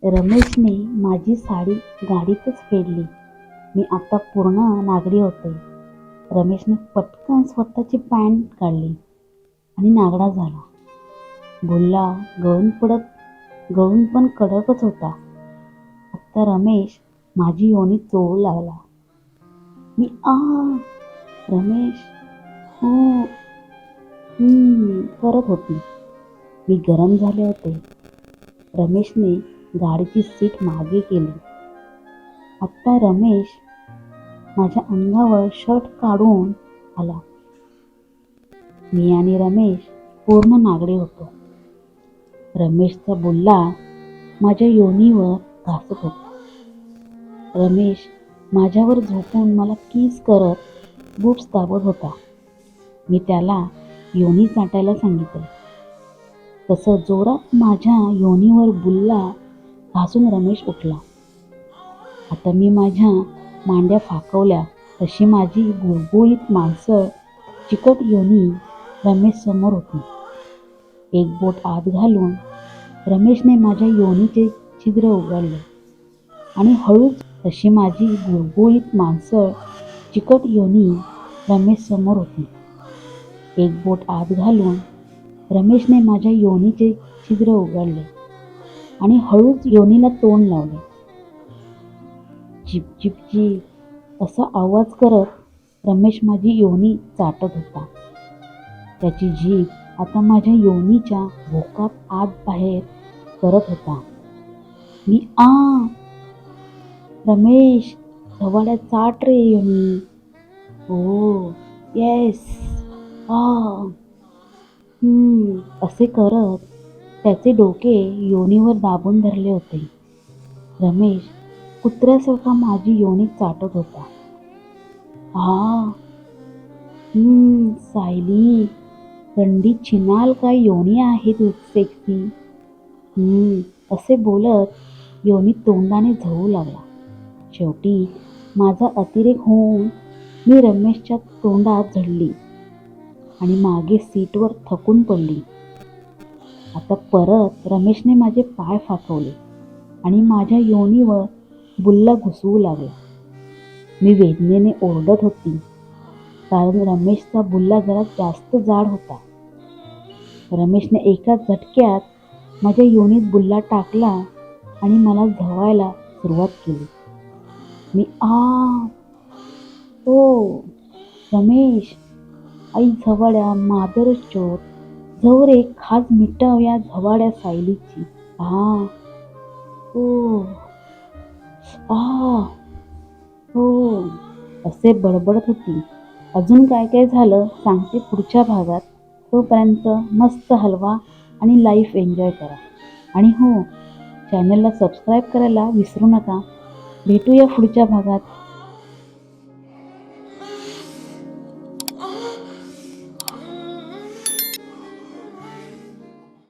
रमेशने माझी साडी गाडीतच फेडली. मी आता पूर्ण नागडी होते. रमेशने पटकन स्वतःची पॅन्ट काढली आणि नागडा झाला. बुल्ला गळून पण कडकच होता. आता रमेश माझी योनी चोळू लागला. मी रमेश हो करत होती. मी गरम झाले होते. रमेशने गाडीची सीट मागे केली. आत्ता रमेश माझ्या अंगावर शर्ट काढून आला. मी आणि रमेश पूर्ण नागडे होतो. रमेशचा बुल्ला माझ्या योनीवर घासत होता. रमेश माझ्यावर झोपून मला किस करत बुक्स दाबत होता. मी त्याला योनी चाटायला सांगितले. तसं जोरात माझ्या योनीवर बुल्ला घासून रमेश उठला. आता मी माझ्या मांड्या फाकवल्या तशी माझी गुळगुळीत मांसल चिकट योनी रमेश समोर होती. एक बोट आत घालून रमेशने माझ्या योनीचे छिद्र उघडले आणि हळूच तशी माझी गुळगुळीत मांसल चिकट योनी रमेश समोर होती. एक बोट आत घालून रमेशने माझ्या योनीचे छिद्र उघडले आणि हळूच योनीला तोंड लावले. चिप चिप चिप असा आवाज करत रमेश माझी योनी चाटत होता. त्याची जीभ आता माझ्या योनीच्या भोकात आत बाहेर करत होता. मी रमेश धवाड्यात चाट रे योनी. ओ येस असे करत त्याचे डोके योनीवर दाबून धरले होते. रमेश कुत्र्यासारखा माझी योनी चाटत होता. सायली रंडी छिनाल काय योनी आहे तू सेक्सी. असे बोलत योनी तोंडाने झळू लागला. शेवटी माझा अतिरेक होऊन मी रमेशच्या तोंडात झडली आणि मागे सीटवर थकून पडली. आता परत रमेशने माझे पाय फाकवले आणि माझ्या योनीवर बुल्ला घुसवू लागला. मी वेदनेने ओरडत होती कारण रमेशचा बुल्ला जरा जास्त जाड होता. रमेशने एका झटक्यात माझ्या योनीत बुल्ला टाकला आणि मला झवायला सुरुवात केली. मी रमेश आई झवाड्या मादरच चोर झव रे खाज मिटाव या झवाड्या सायलीची. असे बडबडत होती. अजून काय काय झालं सांगते पुढच्या भागात. तोपर्यंत मस्त हलवा आणि लाईफ एन्जॉय करा. आणि हो, चॅनलला सबस्क्राईब करायला विसरू नका. भेटूया पुढच्या भागात.